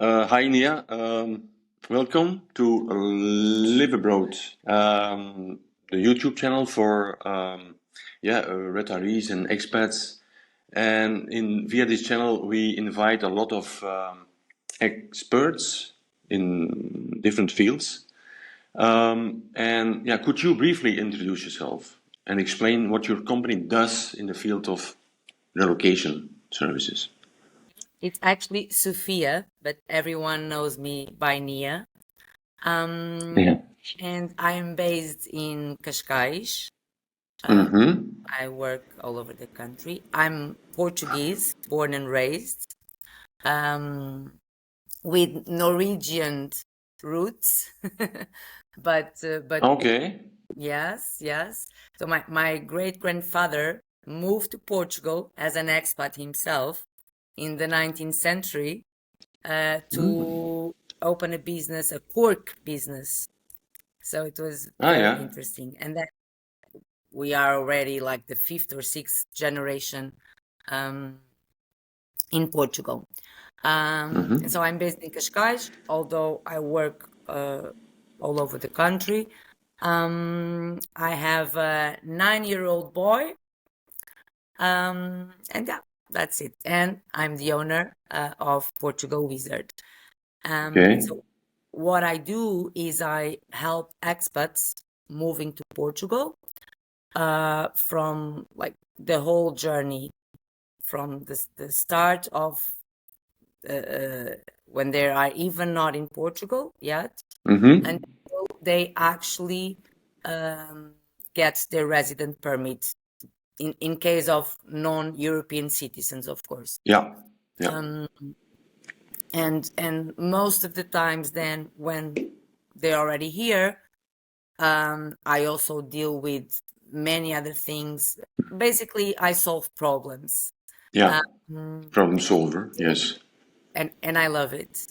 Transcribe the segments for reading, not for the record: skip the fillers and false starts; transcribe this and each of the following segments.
Hi, Nia. Welcome to Live Abroad, the YouTube channel for retirees and expats. And via this channel, we invite a lot of experts in different fields. Could you briefly introduce yourself and explain what your company does in the field of relocation services? It's actually Sofia, but everyone knows me by Nia. And I'm based in Cascais. I work all over the country. I'm Portuguese, born and raised, with Norwegian roots. but Okay. yes. So my great-grandfather moved to Portugal as an expat himself in the 19th century to open a business, a cork business. So it was very interesting. And then we are already like the 5th or 6th generation in Portugal. And so I'm based in Cascais, although I work all over the country. I have a 9-year-old boy. And yeah, that's it. And I'm the owner of Portugal Wizard. So what I do is I help expats moving to Portugal from like the whole journey, from the start of when they are even not in Portugal yet, until they actually get their resident permit in case of non-European citizens, of course. And most of the times then when they're already here, I also deal with many other things. Basically, I solve problems. Problem solver, yes. And I love it.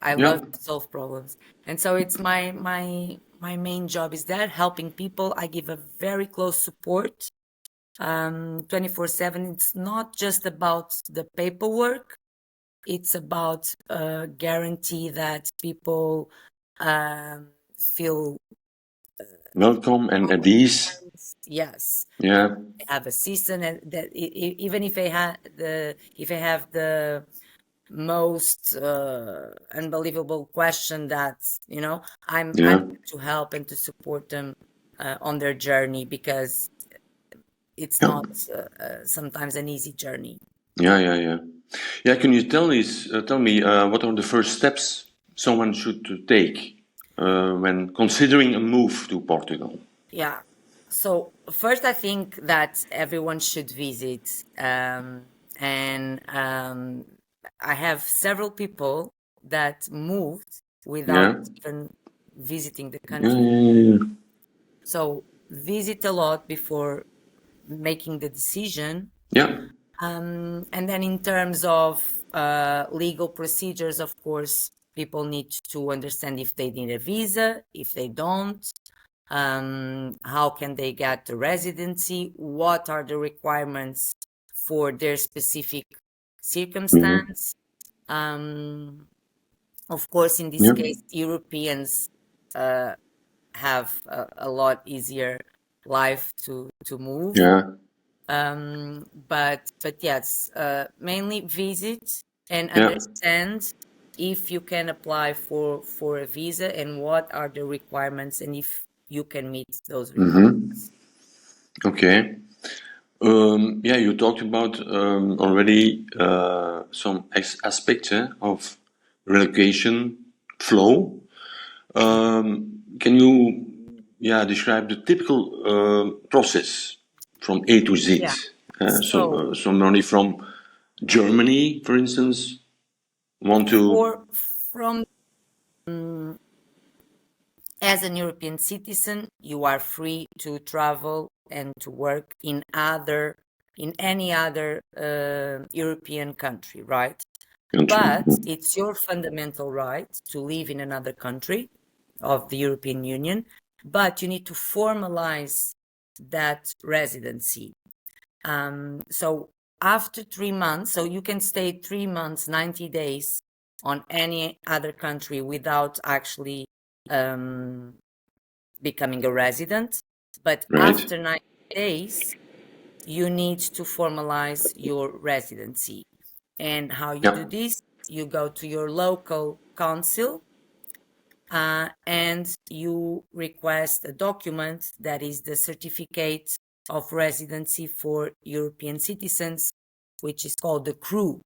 I love to solve problems. And so it's my main job is that, helping people. I give a very close support 24/7. It's not just about the paperwork. It's about guarantee that people feel welcome and at ease. Yes. Yeah. Have a season, and that even if they have the most unbelievable question, that I'm to help and to support them on their journey, because it's not sometimes an easy journey. Can you tell me what are the first steps someone should take when considering a move to Portugal? So first, I think that everyone should visit, and I have several people that moved without even visiting the country. So visit a lot before making the decision. And then in terms of legal procedures, of course, people need to understand if they need a visa, if they don't, how can they get the residency, what are the requirements for their specific circumstance. Of course, in this case, Europeans have a lot easier life to move. But yes, mainly visit and understand if you can apply for a visa and what are the requirements, and if you can meet those requirements. Okay. You talked about already some aspects of relocation flow. Can you describe the typical process from A to Z? Somebody from Germany, for instance, as an European citizen, you are free to travel and to work in any other European country, right? But it's your fundamental right to live in another country of the European Union, but you need to formalize that residency. So after 3 months, so you can stay 3 months, 90 days on any other country without actually becoming a resident. But Right. after 90 days, you need to formalize your residency. And how you do this, you go to your local council and you request a document that is the certificate of residency for European citizens, which is called the CRU.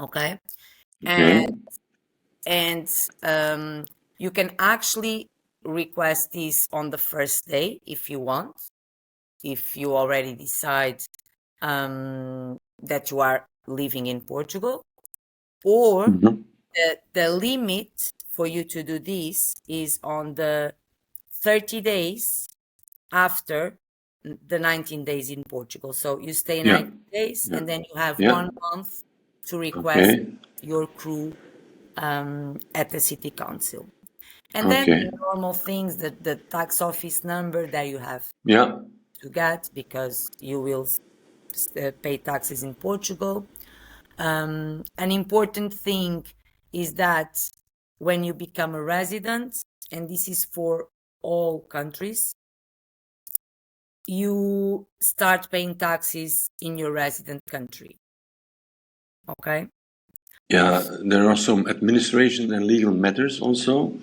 Okay. And you can actually request this on the first day if you want, if you already decide that you are living in Portugal, or the limit for you to do this is on the 30 days after the 19 days in Portugal. So you stay 90 days and then you have 1 month to request your CRU at the city council. And then the normal things, the tax office number that you have to get because you will pay taxes in Portugal. An important thing is that when you become a resident, and this is for all countries, you start paying taxes in your resident country. Okay? Yeah, there are some administration and legal matters also.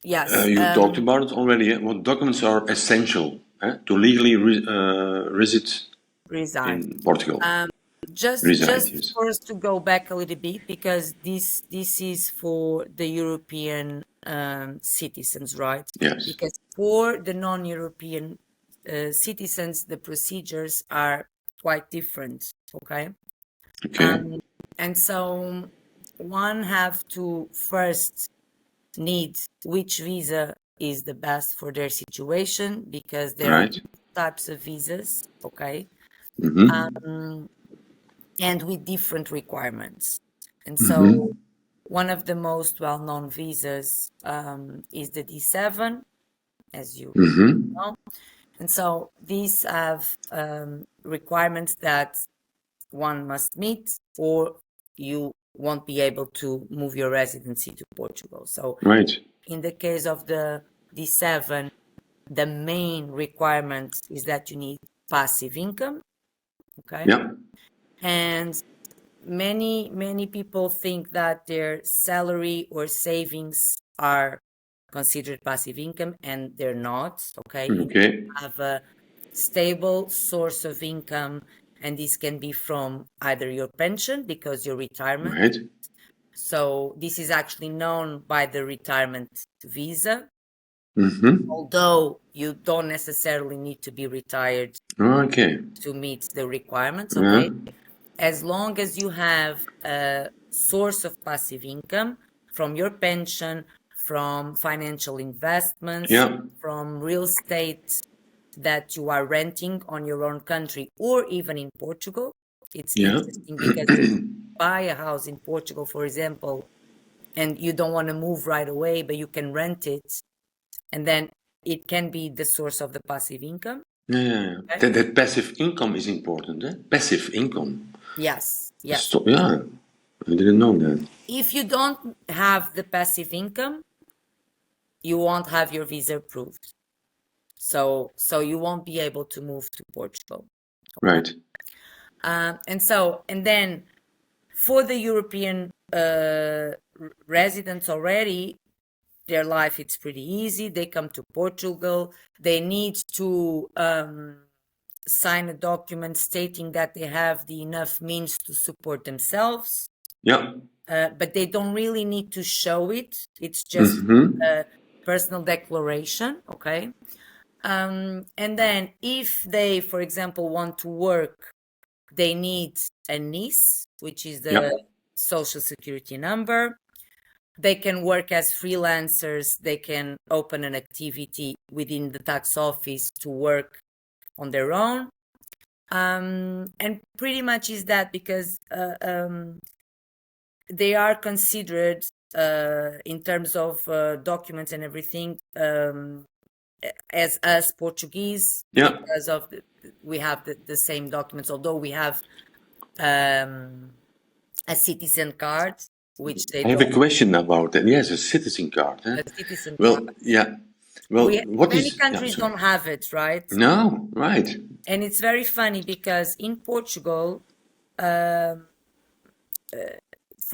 Yes. You talked about it already. What documents are essential to legally reside in Portugal? Just for us to go back a little bit, because this is for the European citizens, right? Yes. Because for the non-European citizens, the procedures are quite different. Okay. And so one have to first need which visa is the best for their situation, because there are types of visas. Okay. And with different requirements. And so one of the most well-known visas is the D7, as you know. And so these have requirements that one must meet, or you won't be able to move your residency to Portugal. So in the case of the D7, the main requirement is that you need passive income. Okay. And many people think that their salary or savings are considered passive income, and they're not. Okay. You need to have a stable source of income, and this can be from either your pension, because your retirement. So this is actually known by the retirement visa. Although you don't necessarily need to be retired to meet the requirements. Okay. As long as you have a source of passive income from your pension, from financial investments, from real estate that you are renting on your own country, or even in Portugal. It's interesting because if you buy a house in Portugal, for example, and you don't want to move right away, but you can rent it, and then it can be the source of the passive income. Okay? That passive income is important. Passive income. Yes. I didn't know that. If you don't have the passive income, you won't have your visa approved. So you won't be able to move to Portugal. Okay? Right. And then for the European residents already, their life, it's pretty easy. They come to Portugal. They need to sign a document stating that they have the enough means to support themselves. But they don't really need to show it. It's just a personal declaration. Okay. And then if they, for example, want to work, they need a NIS, which is the social security number. They can work as freelancers. They can open an activity within the tax office to work on their own. And pretty much is that, because they are considered in terms of documents and everything as us Portuguese, because of we have the same documents, although we have a citizen card. which they I have a don't. question about that. Yes, a citizen card. A citizen Well, card. yeah. Well, what Many is... Yeah, countries sorry. don't have it, right? No, right. And it's very funny because in Portugal, for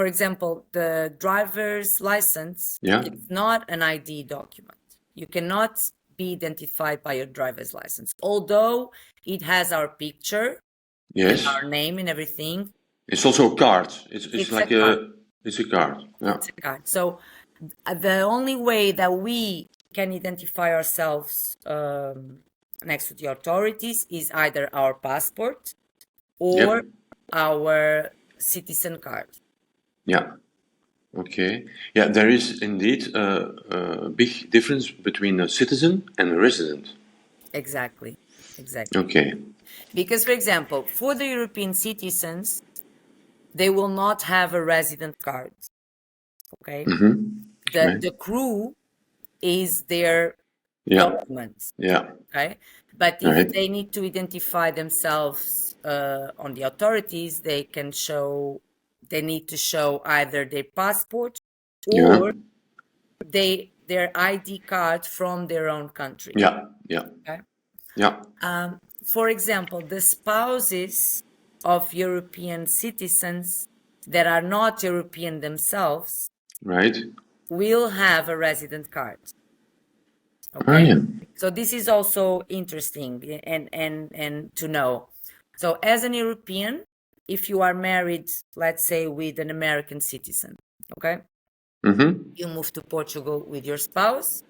example, the driver's license, Yeah. it's not an ID document. You cannot be identified by your driver's license, although it has our picture and Yes. our name and everything. It's also a card. It's It's like a card. it's a card. Yeah. It's a card. So the only way that we can identify ourselves next to the authorities is either our passport or Yep. our citizen card. Yeah. Okay. Yeah, there is indeed a big difference between a citizen and a resident. Exactly. Exactly. Okay. Because, for example, for the European citizens, they will not have a resident card. Okay. Okay. The crew is their Yeah. documents. Yeah. Okay. But if Right. they need to identify themselves on the authorities, they need to show either their passport Yeah. or their ID card from their own country. Yeah. Yeah. Okay. Yeah. For example, the spouses of European citizens that are not European themselves Right. will have a resident card. Oh, Okay. yeah. So this is also interesting and to know. So as an European, if you are married, let's say with an American citizen, okay, you move to Portugal with your spouse,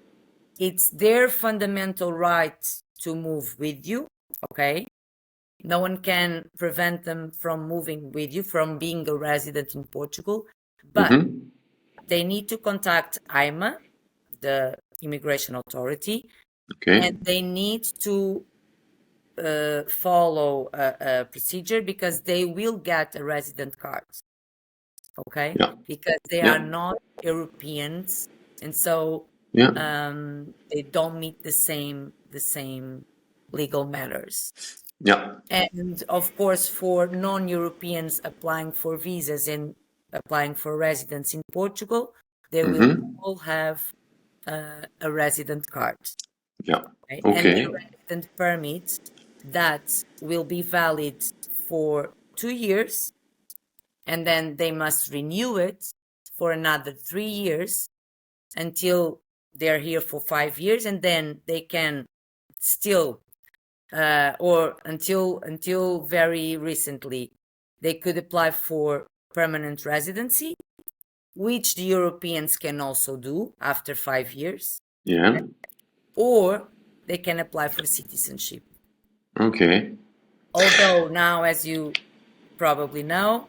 it's their fundamental right to move with you, okay? No one can prevent them from moving with you, from being a resident in Portugal, but they need to contact IMA, the immigration authority, Okay. and they need to follow a procedure because they will get a resident card, okay? Yeah. Because they Yeah. are not Europeans, and so Yeah. they don't meet the same legal matters. Yeah. And of course, for non-Europeans applying for visas and applying for residence in Portugal, they will all have a resident card. Yeah. Right? And Okay. the resident permit that will be valid for 2 years, and then they must renew it for another 3 years until they're here for 5 years, and then they can still or until very recently, they could apply for permanent residency, which the Europeans can also do after 5 years. Yeah. Or they can apply for citizenship. Okay. Although now, as you probably know,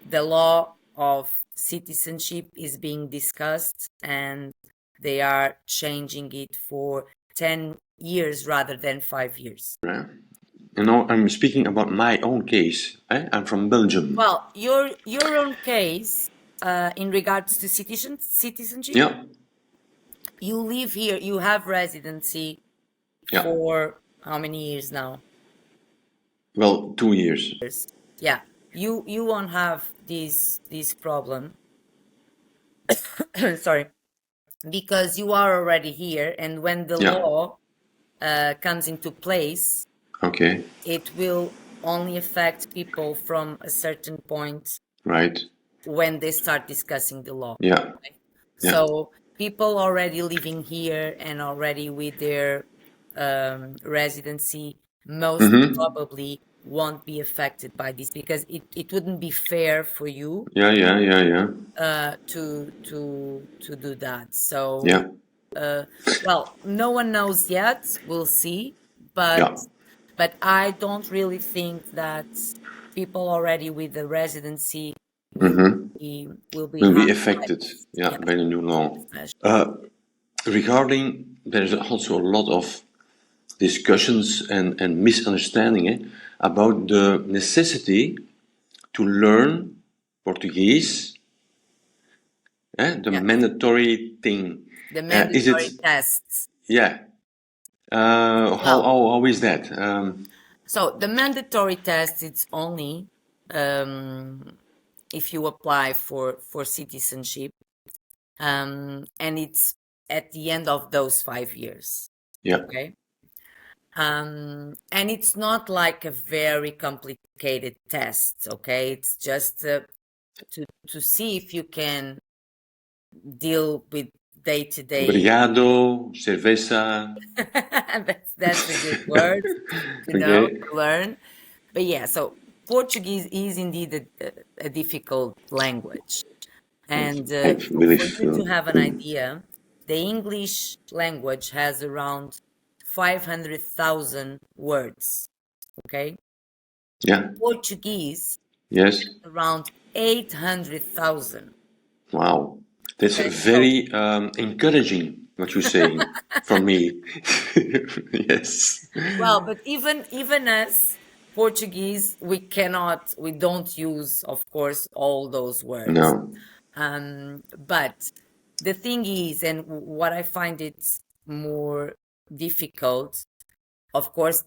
the law of citizenship is being discussed and they are changing it for 10 years rather than 5 years. Yeah. You know, I'm speaking about my own case. I'm from Belgium. Well, your own case in regards to citizenship, Yeah. you live here, you have residency Yeah. for how many years now? Well, 2 years. Yeah, you won't have this problem. Sorry, because you are already here, and when the Yeah. law comes into place, Okay. it will only affect people from a certain point Right. when they start discussing the law. Yeah. Yeah. So people already living here and already with their residency most probably won't be affected by this, because it wouldn't be fair for you Yeah. Yeah. Yeah. Yeah. to do that. So Yeah. well, no one knows yet. We'll see, but Yeah. but I don't really think that people already with the residency will be Will be harmed by affected. this. Yeah, by the new law. Especially. Regarding, there's also a lot of discussions and misunderstanding about the necessity to learn Portuguese, the Yeah. mandatory thing. The Is mandatory it? tests. Yeah. How is that? So the mandatory test, it's only if you apply for citizenship, and it's at the end of those 5 years. Yeah. Okay. And it's not like a very complicated test. Okay, it's just to see if you can deal with day-to-day. Obrigado, cerveza. That's a good word to know, Okay. to learn. But yeah, so Portuguese is indeed a difficult language. And I for believe. you to have an idea, the English language has around 500,000 words. Okay. Yeah. Portuguese Yes. around 800,000. Wow. That's Okay. very encouraging what you're saying from me. Yes. Well, but even as Portuguese, we don't use, of course, all those words. No. But the thing is, and what I find it more difficult, of course,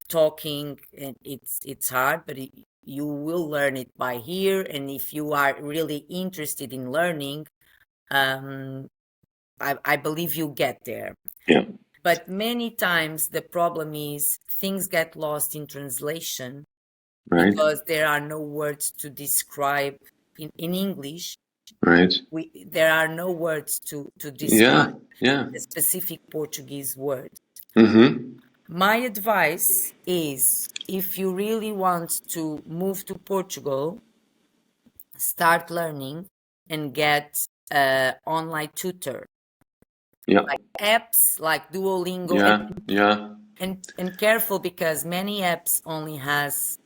talking, and it's hard, but you will learn it by ear. And if you are really interested in learning, I believe you get there. Yeah. But many times the problem is things get lost in translation, Right. because there are no words to describe in English. Right. There are no words to describe Yeah. a specific Portuguese word. Mm-hmm. My advice is, if you really want to move to Portugal, start learning and get an online tutor. Yeah. Like apps like Duolingo. Yeah. And careful, because many apps only has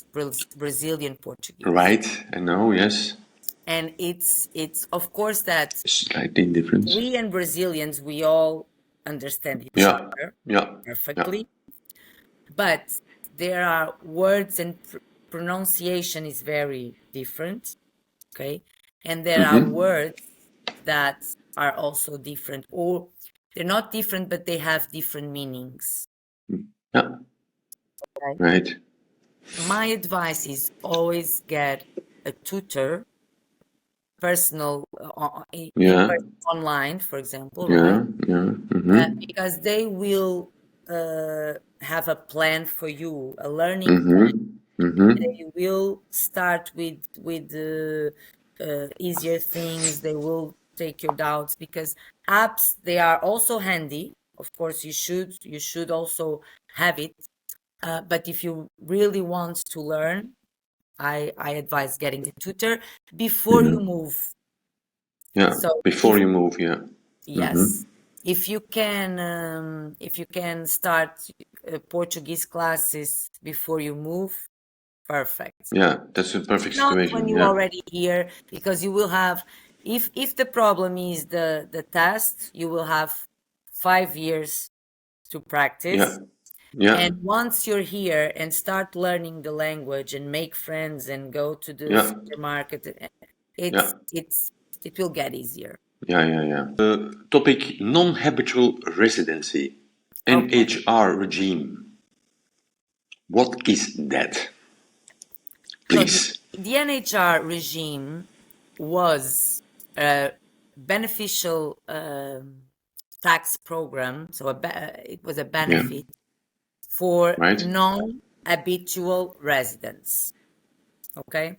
Brazilian Portuguese. Right. I know. Yes. And it's of course that Slightly different. we and Brazilians, we all understand each other perfectly. But there are words, and pronunciation is very different. Okay. And there are words that are also different, or they're not different, but they have different meanings. Yeah. Okay. Right. My advice is always get a tutor, personal, online, for example, right? Because they will have a plan for you, a learning plan. They will start with easier things. They will take your doubts, because apps, they are also handy. Of course, you should also have it. But if you really want to learn, I advise getting a tutor before you move. Yeah. So before you move, yeah. Yes. If you can start Portuguese classes before you move, perfect. Yeah, that's a perfect Not situation. when you're already here, because you will have, if the problem is the test, you will have 5 years to practice. Yeah. And once you're here and start learning the language and make friends and go to the supermarket, it will get easier. Yeah. The topic non-habitual residency, NHR regime. What is that? Please. So the NHR regime was a beneficial tax program. So it was a benefit for non-habitual residents. Okay.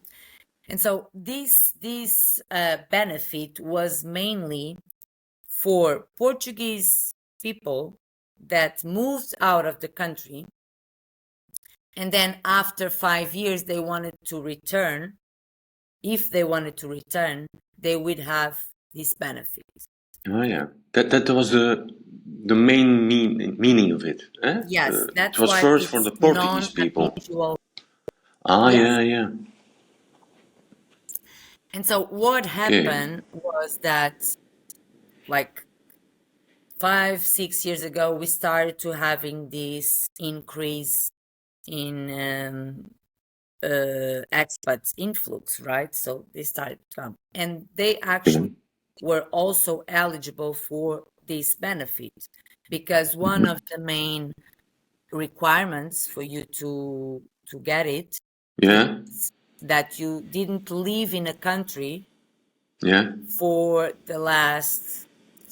And so this benefit was mainly for Portuguese people that moved out of the country, and then after 5 years they wanted to return. If they wanted to return, they would have this benefit. Oh yeah, that was the main meaning of it. Eh? Yes, that's it was why first for the Portuguese people. Yeah. And so what happened was that, like 5-6 years ago, we started to having this increase in expats influx, right? So they started to come, and they actually were also eligible for this benefit, because one of the main requirements for you to get it is that you didn't live in a country Yeah. for the last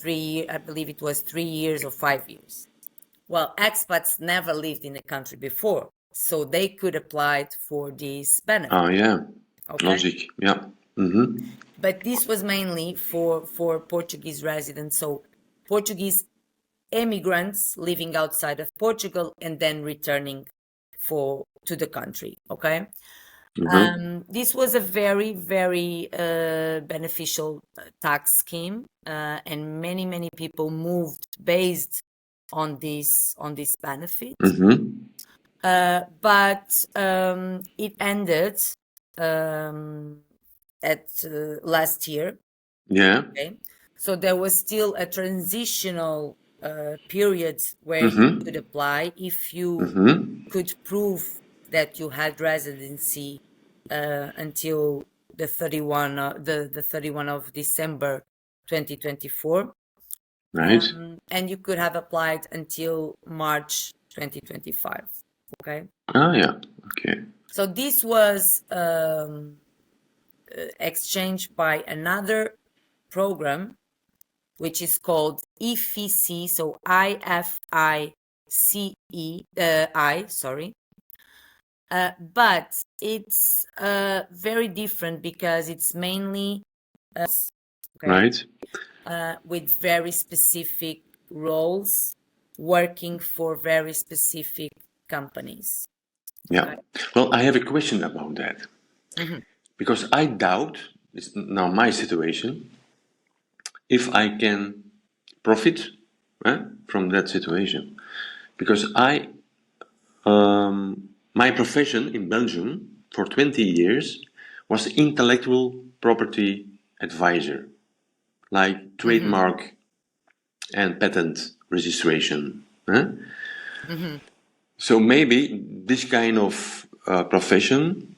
I believe it was 3 years or 5 years. Well, expats never lived in a country before, so they could apply for this benefit. Oh, yeah. Okay. Logic. Yeah. Mm-hmm. But this was mainly for Portuguese residents, so Portuguese immigrants living outside of Portugal and then returning to the country. Okay. Mm-hmm. This was a very, very beneficial tax scheme, and many people moved based on this benefit. Mm-hmm. But it ended at last year. Yeah. Okay, so there was still a transitional period where you Mm-hmm. could apply if you Mm-hmm. could prove that you had residency until the 31 of December 2024. Right. And you could have applied until March 2025. Okay. Ah, yeah. Okay. So this was exchanged by another program, which is called IFICE, so IFICE, sorry. But it's very different because it's mainly okay, Right. with very specific roles, working for very specific companies. Yeah. Well, I have a question about that. Mm-hmm. Because I doubt, it's now my situation, if I can profit from that situation. Because my profession in Belgium for 20 years was intellectual property advisor, like trademark and patent registration. So maybe this kind of profession,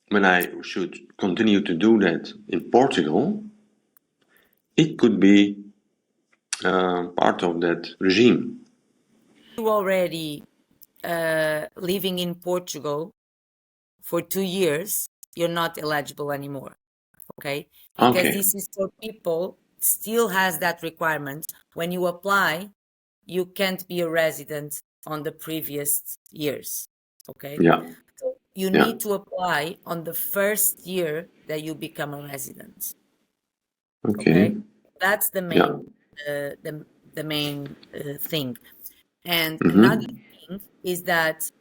when I should continue to do that in Portugal, it could be part of that regime. You already living in Portugal for 2 years, you're not eligible anymore. Okay, because Okay. this is for people still has that requirement. When you apply, you can't be a resident on the previous years. Okay. Yeah. So you Yeah. need to apply on the first year that you become a resident. Okay. That's the main the main thing. And another thing is that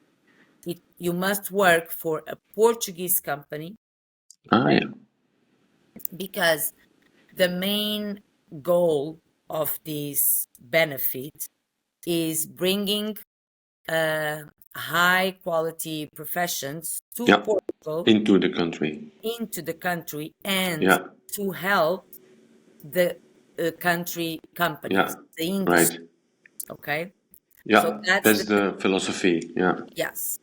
you must work for a Portuguese company. Ah, yeah. Because the main goal of this benefit is bringing high quality professions to Yeah. Portugal Into the country. and Yeah. to help the country companies, Yeah. the industry. Right. Okay. Yeah. So That's the philosophy. Yeah. yes.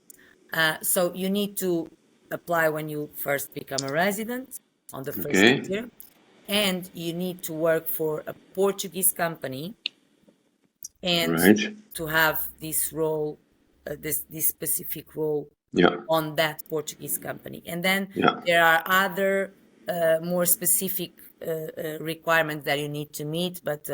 So you need to apply when you first become a resident on the first Okay. year, and you need to work for a Portuguese company and Right. to have this role, this specific role Yeah. on that Portuguese company. And then Yeah. there are other more specific requirements that you need to meet, but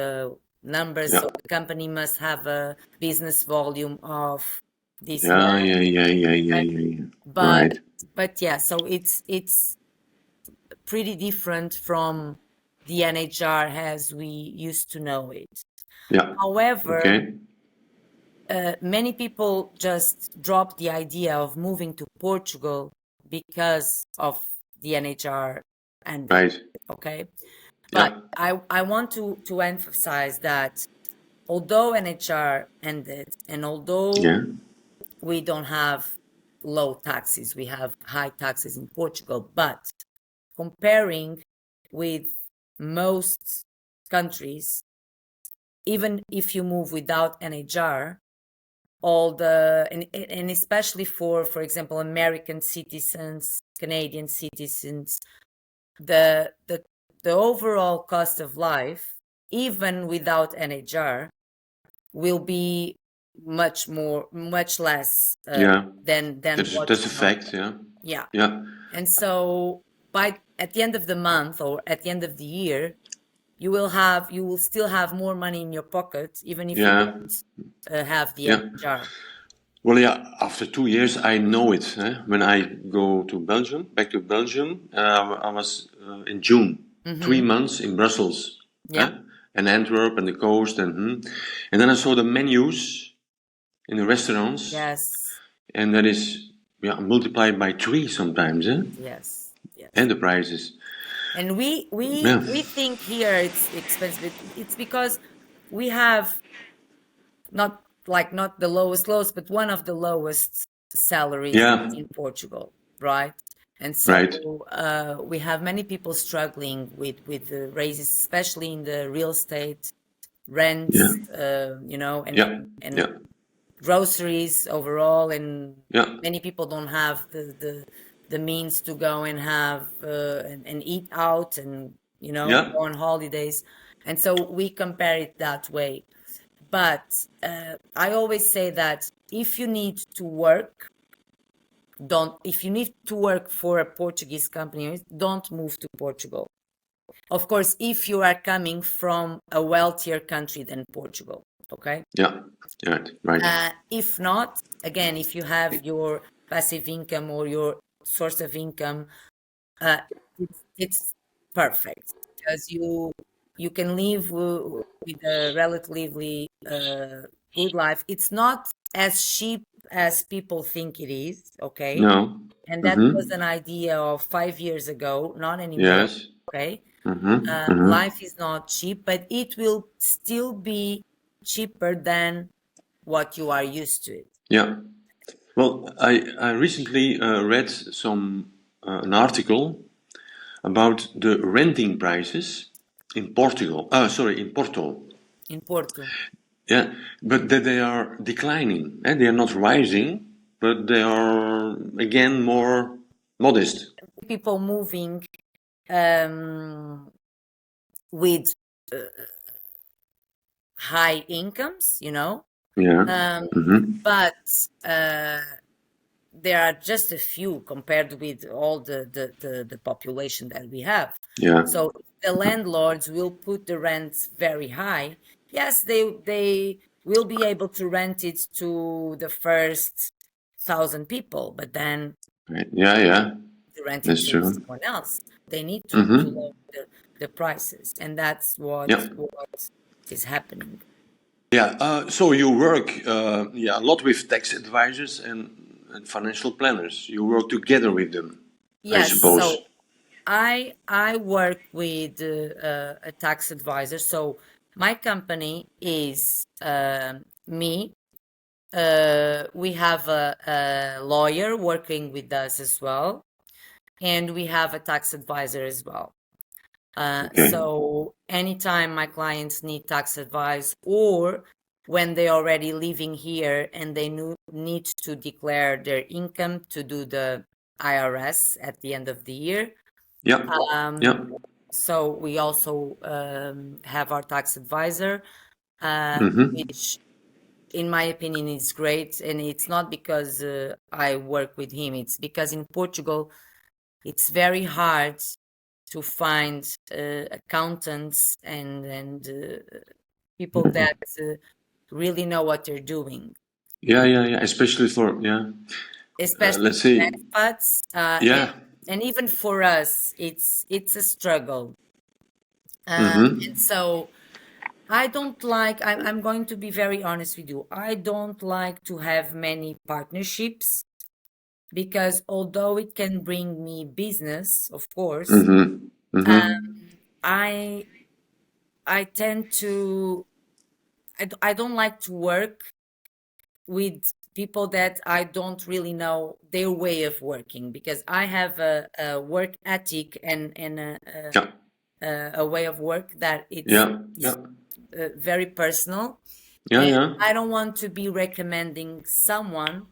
numbers. Yeah. So the company must have a business volume of this Yeah. much. Yeah. But Right. yeah, so it's pretty different from the NHR as we used to know it. Yeah. However, Okay. many people just dropped the idea of moving to Portugal because of the NHR and Right. okay. But Yeah. I want to emphasize that although NHR ended and although Yeah. we don't have low taxes, we have high taxes in Portugal, but comparing with most countries, even if you move without NHR, and especially for example, American citizens, Canadian citizens, the overall cost of life, even without NHR, will be much less Yeah. than That's what a fact. Yeah. Yeah. Yeah. And so at the end of the month or at the end of the year, you will still have more money in your pocket, even if you Yeah. don't have the Yeah. HR. Well, yeah, after 2 years, I know it. When I go to Belgium, back to Belgium, I was in June, 3 months in Brussels, Yeah. and Antwerp and the coast, and then I saw the menus in the restaurants, Yes. and that is multiplied by 3 sometimes, Yes. Yes. and the prices. And we Yeah. think here it's expensive. It's because we have not the lowest, but one of the lowest salaries Yeah. in Portugal, right? And so Right. we have many people struggling with the raises, especially in the real estate rents, and Yeah. and Yeah. groceries overall, and Yeah. many people don't have the means to go and have and eat out and Yeah. go on holidays, and so we compare it that way. But I always say that if you need to work for a Portuguese company, don't move to Portugal. Of course, if you are coming from a wealthier country than Portugal, okay? Yeah. Right. If not, again, if you have your passive income or your source of income, it's perfect because you can live with a relatively good life. It's not as cheap as people think it is, okay? No. And that was an idea of 5 years ago, not anymore, Yes. okay? Mm-hmm. Life is not cheap, but it will still be cheaper than what you are used to it. Yeah. Well, I recently read an article about the renting prices in Portugal. In Porto. In Porto. Yeah, but that they are declining, and they are not rising, but they are again more modest. People moving with high incomes, Yeah. but there are just a few compared with all the population that we have. Yeah. So the landlords will put the rents very high. Yes, they will be able to rent it to the first 1,000 people, but then Right. Yeah. to rent it That's to true. someone else. They need to Mm-hmm. lower the prices, and that's what Yeah. is happening. Yeah. So you work a lot with tax advisors and financial planners. You work together with them, I Yes, suppose. so I work with a tax advisor. So my company is me. We have a lawyer working with us as well, and we have a tax advisor as well. Okay. So anytime my clients need tax advice, or when they're already living here and they need to declare their income to do the IRS at the end of the year. Yeah. Yeah. So we also have our tax advisor, which in my opinion is great. And it's not because I work with him, it's because in Portugal, it's very hard to find accountants and people that really know what they're doing. Yeah. Especially for Especially let's say expats, and even for us, it's a struggle. And so I don't like. I'm going to be very honest with you. I don't like to have many partnerships because although it can bring me business, of course, I tend to. I don't like to work with people that I don't really know their way of working, because I have a work ethic and a way of work that it's very personal. And I don't want to be recommending someone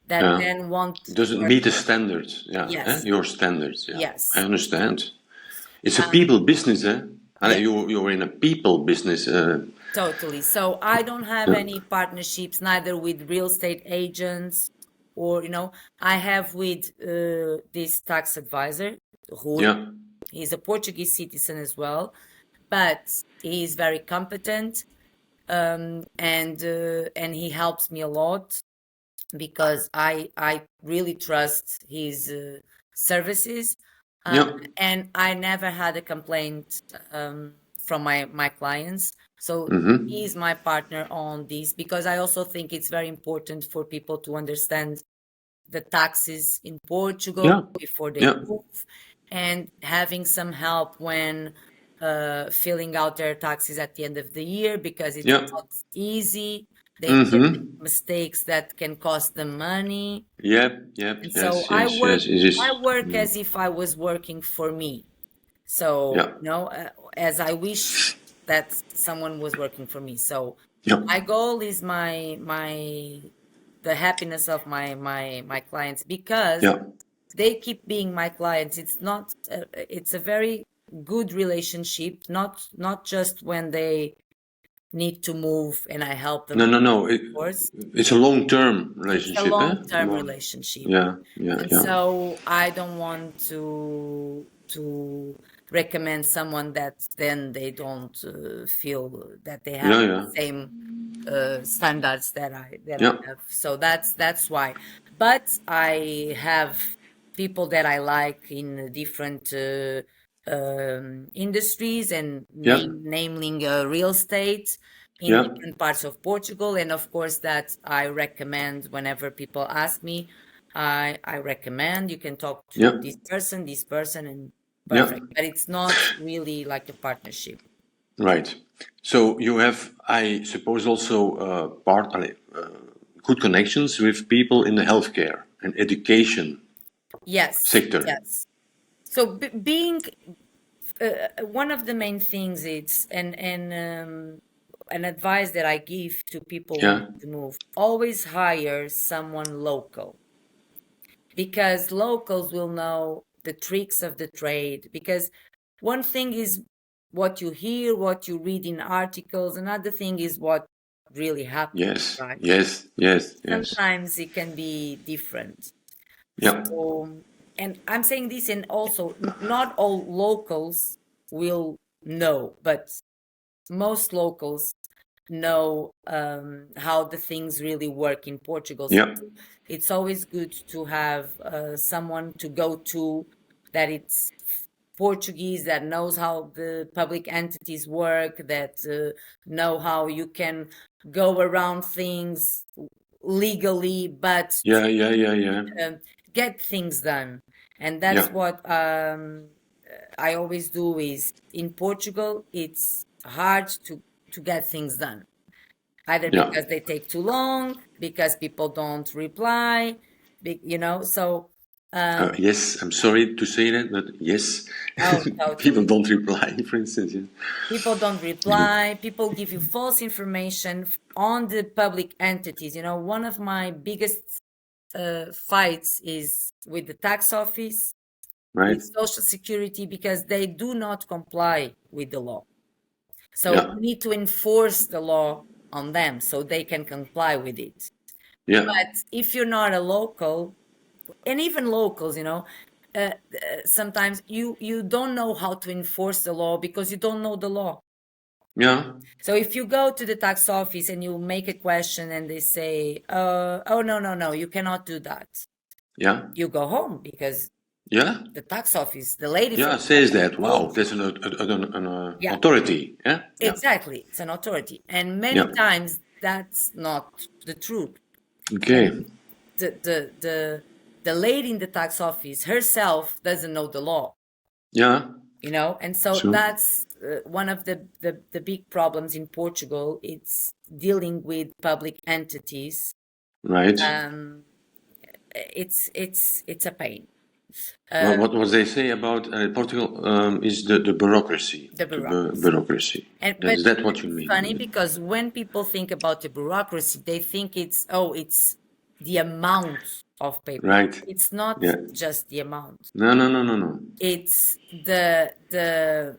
that then won't doesn't work. meet the standards. Yes. Your standards. Yeah. Yes. I understand. It's a people business, eh? You're in a people business. Totally. So I don't have any partnerships, neither with real estate agents or I have with this tax advisor, Rui. Yeah. He's a Portuguese citizen as well, but he's very competent, and he helps me a lot because I really trust his services. Yeah. And I never had a complaint from my clients. So he's my partner on this, because I also think it's very important for people to understand the taxes in Portugal Yeah. before they Yeah. move, and having some help when filling out their taxes at the end of the year, because it's Yeah. not easy. They can make mistakes that can cost them money. Yep. Yep. And so Yes. Yes. Yes. It is. I work as if I was working for me. So, Yeah. as I wish that someone was working for me. So Yeah. my goal is the happiness of my clients, because Yeah. they keep being my clients. It's not it's a very good relationship, not just when they need to move and I help them. No. Of course, It's a long-term it's a relationship, eh? long-term relationship. Yeah. Yeah. And Yeah. so I don't want to recommend someone that then they don't feel that they have Yeah. the Yeah. same standards that I Yeah. have. So that's why. But I have people that I like in different industries, and Yeah. naming real estate in Yeah. different parts of Portugal. And of course, that I recommend whenever people ask me. I recommend you can talk to Yeah. this person, and Yeah. perfect. But it's not really like a partnership. Right. So you have, I suppose, also good connections with people in the healthcare and education Yes, sector. yes. So being one of the main things, it's an advice that I give to people Yeah. wanting to move: always hire someone local, because locals will know the tricks of the trade. Because one thing is what you hear, what you read in articles, another thing is what really happens, Yes. right? Yes. Yes. Yes. Sometimes it can be different. Yeah. So, and I'm saying this, and also not all locals will know, but most locals know how the things really work in Portugal. So Yeah. it's always good to have someone to go to that it's Portuguese, that knows how the public entities work, that know how you can go around things legally, but Yeah. Yeah. Yeah. Yeah. get things done. And that's Yeah. what I always do. Is in Portugal, it's hard to get things done, either Yeah. because they take too long, because people don't reply, so Yes. I'm sorry to say that, but yes, oh, people totally. don't reply, for instance. Yeah. People don't reply, people give you false information on the public entities. One of my biggest fights is with the tax office, Right. with Social Security, because they do not comply with the law. So Yeah. we need to enforce the law on them so they can comply with it. Yeah. But if you're not a local, and even locals, sometimes you don't know how to enforce the law because you don't know the law. Yeah. So if you go to the tax office and you make a question and they say, oh, no, you cannot do that. Yeah. You go home, because Yeah. the tax office, the lady from Yeah. the Says tax office that. Wow. told you. That's an Yeah, authority. Yeah. Yeah. exactly. It's an authority. And many Yeah. times that's not the truth. Okay. And the lady in the tax office herself doesn't know the law, Yeah. and so Sure. that's one of the big problems in Portugal. It's dealing with public entities. Right. It's a pain. What they say about Portugal is the bureaucracy. The bureaucracy. Bureaucracy. But Is that what you it's mean? funny, because when people think about the bureaucracy, they think it's the amount of paper. Right. It's not Yeah. just the amount. No. It's the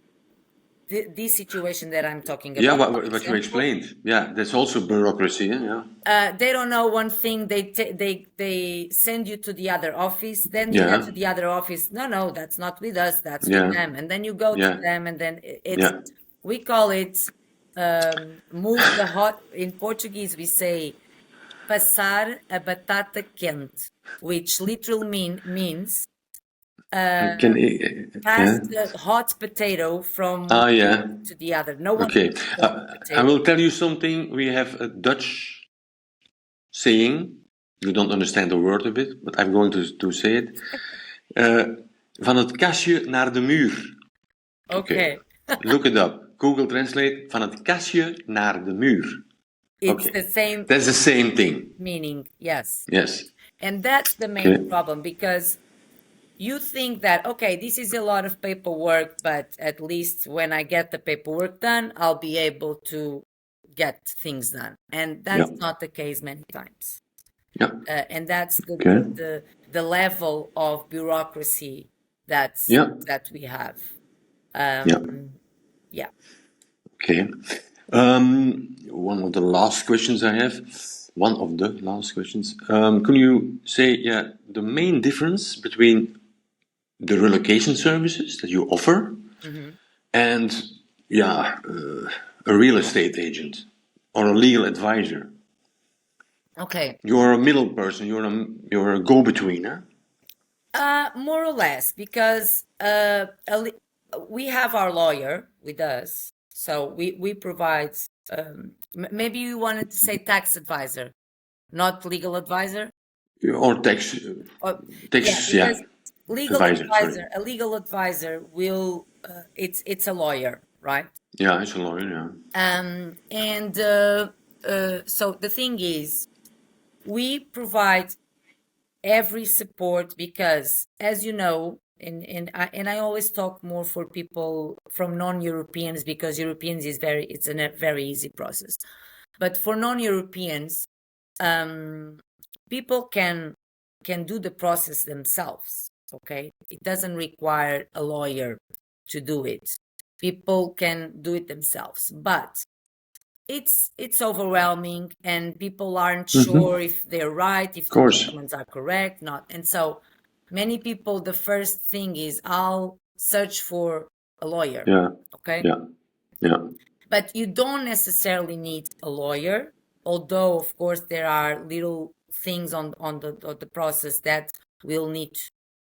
this situation that I'm talking Yeah, about. what you explained. Yeah, that's also bureaucracy. Yeah. They don't know one thing. They send you to the other office. Then you Yeah. get to the other office. No, that's not with us. That's Yeah. with them. And then you go to Yeah. them, and then it's Yeah. we call it move the hot. In Portuguese, we say passar a batata quente, which literally means Can pass yeah. the hot potato from Ah, yeah. to the other. No one Okay. wants the hot I potato. will tell you something. We have a Dutch saying. You don't understand the word of it, but I'm going to say it. Van het kastje naar de muur. Okay. Look it up. Google Translate. Van het kastje naar de muur. It's the same That's the same thing. meaning, yes. Yes. And that's the main problem, because you think that, okay, this is a lot of paperwork, but at least when I get the paperwork done, I'll be able to get things done. And that's not the case many times. Yeah. And that's the level of bureaucracy that we have. Yeah. Okay. One of the last questions I have. One of the last questions. Can you say, the main difference between the relocation services that you offer and, a real estate agent or a legal advisor? Okay. You're a middle person. You're a go-between, huh? More or less, because we have our lawyer with us, so we provide. Maybe you wanted to say tax advisor, not legal advisor, or tax. Yeah. Legal advisor. A legal advisor will. It's a lawyer, right? Yeah, it's a lawyer. Yeah. So the thing is, we provide every support, because, as you know, and I always talk more for people from non-Europeans, because Europeans it's a very easy process. But for non-Europeans, people can do the process themselves. Okay, it doesn't require a lawyer to do it. People can do it themselves, but it's overwhelming, and people aren't sure if they're right, if the documents are correct, not. And so many people, the first thing is, I'll search for a lawyer. Yeah. Okay. Yeah. But you don't necessarily need a lawyer, although of course there are little things on the process that will need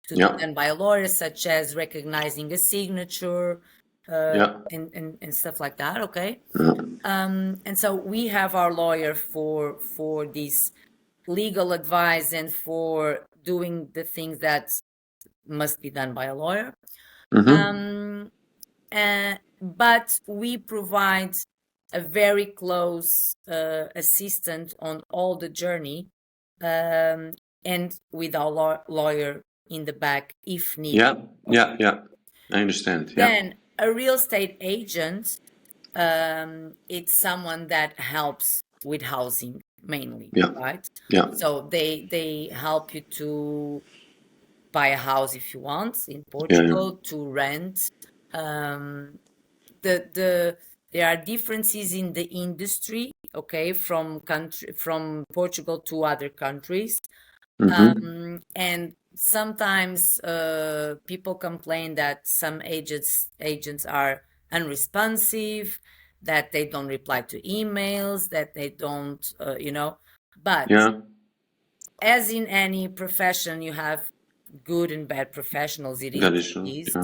to be done by a lawyer, such as recognizing a signature, and stuff like that. Okay. And so we have our lawyer for this legal advice and for doing the things that must be done by a lawyer. But we provide a very close assistant on all the journey, and with our lawyer in the back if needed. Yeah. I understand. Then a real estate agent, it's someone that helps with housing mainly, right? Yeah. So they help you to buy a house if you want in Portugal, to rent. There are differences in the industry, okay, from Portugal to other countries. And sometimes people complain that some agents are unresponsive, that they don't reply to emails, that they don't, but as in any profession, you have good and bad professionals. It is.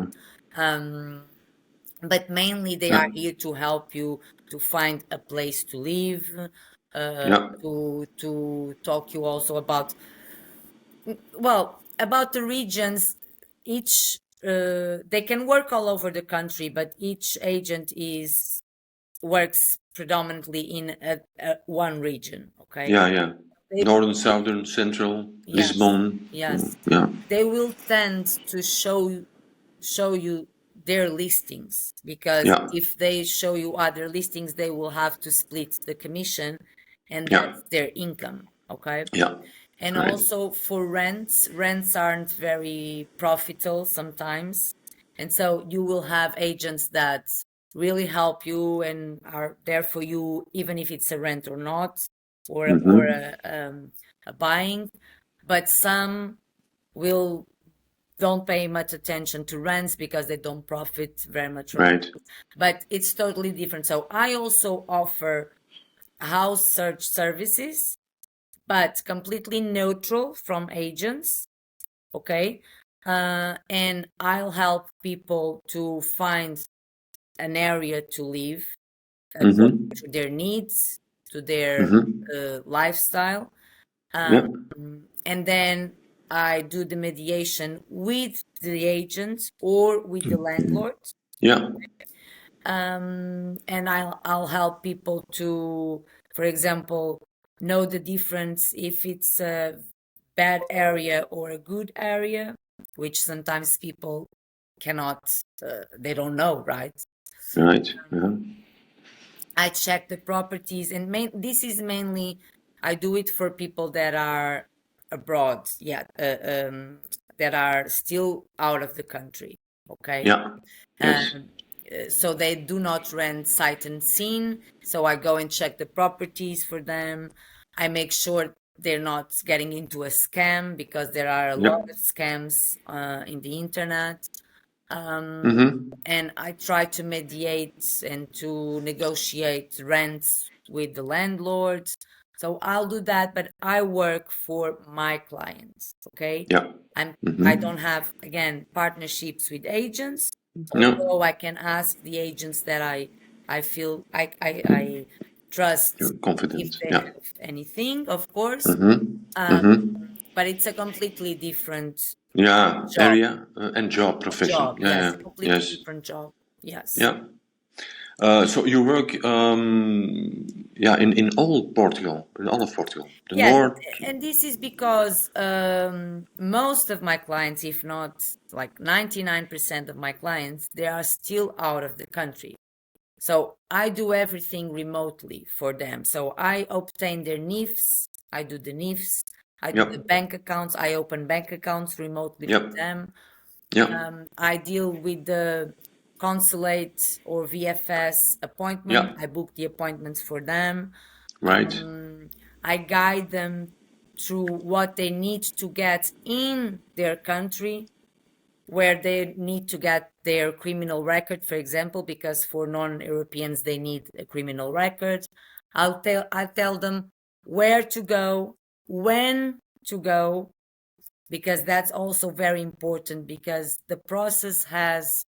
But mainly they are here to help you to find a place to live, to talk you also about the regions. Each they can work all over the country, but each agent works predominantly in one region. Okay. Yeah. Northern, southern, central, Lisbon. Yes. Yeah. They will tend to show you their listings, because if they show you other listings, they will have to split the commission, and that's their income. Okay. Yeah. And also for rents aren't very profitable sometimes, and so you will have agents that really help you and are there for you, even if it's a rent or not, or a buying. But some will don't pay much attention to rents because they don't profit very much from Right. it. But it's totally different. So I also offer house search services, but completely neutral from agents. Okay. And I'll help people to find an area to live according Mm-hmm. to their needs, to their Mm-hmm. lifestyle. Yeah. And then I do the mediation with the agent or with the landlord. Yeah. And I'll help people to, for example, know the difference if it's a bad area or a good area, which sometimes people cannot, they don't know, right? Right. I check the properties, and this is mainly, I do it for people that are abroad, that are still out of the country. Okay. Yeah. Yes. So they do not rent sight and scene. So I go and check the properties for them. I make sure they're not getting into a scam, because there are a lot Yep. of scams in the internet. Mm-hmm. And I try to mediate and to negotiate rents with the landlords. So I'll do that, but I work for my clients. Okay. Yeah. I don't have, again, partnerships with agents, No. although I can ask the agents that I feel I trust You're if confident. they Yeah. have anything, of course. Mm-hmm. Mm-hmm. But it's a completely different Yeah. job. Area and job profession. Job, Yeah. yes, Yeah. completely Yes. different job. Yes. Yeah. So you work, in all Portugal, in all of Portugal, the Yes, north. and this is because most of my clients, if not like 99% of my clients, they are still out of the country. So I do everything remotely for them. So I obtain their NIFs, I do the NIFs, I do the Yep. bank accounts, I open bank accounts remotely for Yep. them. Yep. I deal with the consulate or VFS appointment. Yep. I book the appointments for them. Right. I guide them through what they need to get in their country, where they need to get their criminal record, for example, because for non-Europeans they need a criminal record. I tell them where to go, when to go, because that's also very important, because the process has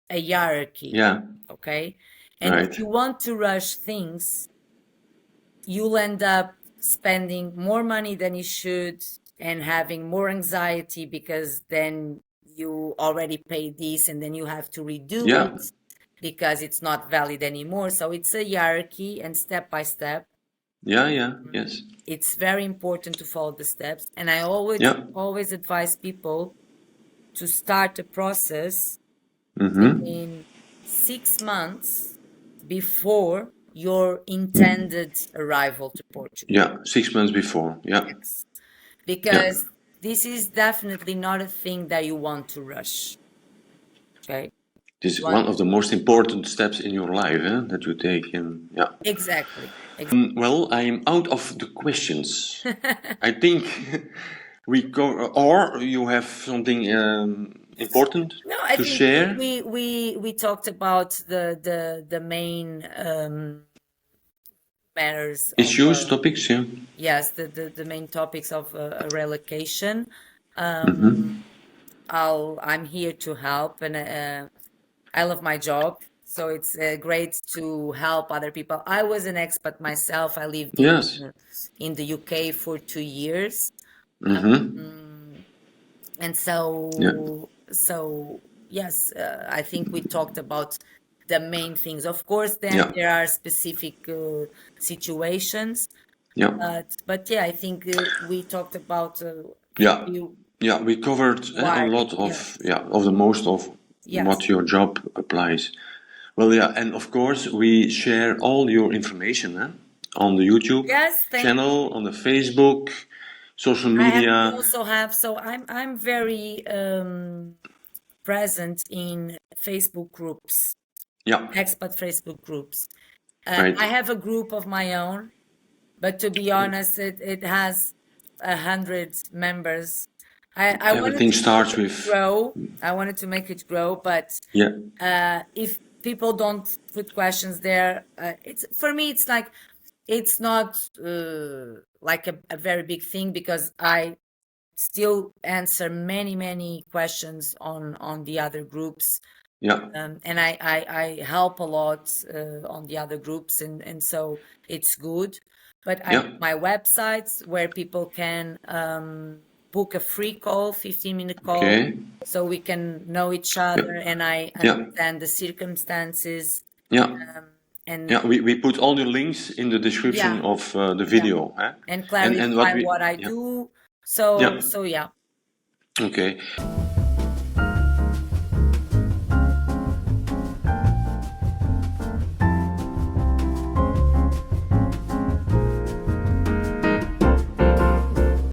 a hierarchy. Yeah. Okay. And Right. if you want to rush things, you'll end up spending more money than you should and having more anxiety, because then you already paid this and then you have to redo Yeah. it because it's not valid anymore. So it's a hierarchy, and step by step. Yeah. Yeah. Yes. It's very important to follow the steps. And I Yeah. always advise people to start a process Mm-hmm. within 6 months before your intended arrival to Portugal. Yeah. 6 months before. Yeah. Yes. Yeah. Because this is definitely not a thing that you want to rush. Okay. This is one of the most important steps in your life, that you take. And yeah. Exactly. Well, I'm out of the questions. I think we go, or you have something important No, I to think share. we talked about the main matters of Issues, topics, yeah. yes, the main topics of a relocation. Mm-hmm. I'm here to help, and I love my job, so it's great to help other people. I was an expat myself. I lived Yes. in the UK for 2 years, Mm-hmm. and Yeah. so yes, I think we talked about the main things. Of course, then Yeah. there are specific situations, Yeah. but yeah, I think we talked about Yeah. pretty Yeah. We covered a wide. lot Yes, of the most of yes, what your job applies. Well, yeah, and of course we share all your information, on the YouTube yes. Thank you. channel, on the Facebook, social We media. also have, so I'm very present in Facebook groups. Yeah. expat Facebook groups. Right. I have a group of my own, but to be honest, it has 100 members. I wanted Everything to starts make it with grow. I wanted to make it grow, but yeah. if people don't put questions there, it's for me. It's like it's not like a very big thing because I still answer many questions on the other groups. Yeah. And I help a lot on the other groups, and so it's good. But I have my websites where people can book a free call, 15-minute call, Okay. so we can know each other, and I understand the circumstances. Yeah. And Yeah, we put all the links in the description of the video. Huh? and clarify And what we what I do. So yeah. Okay.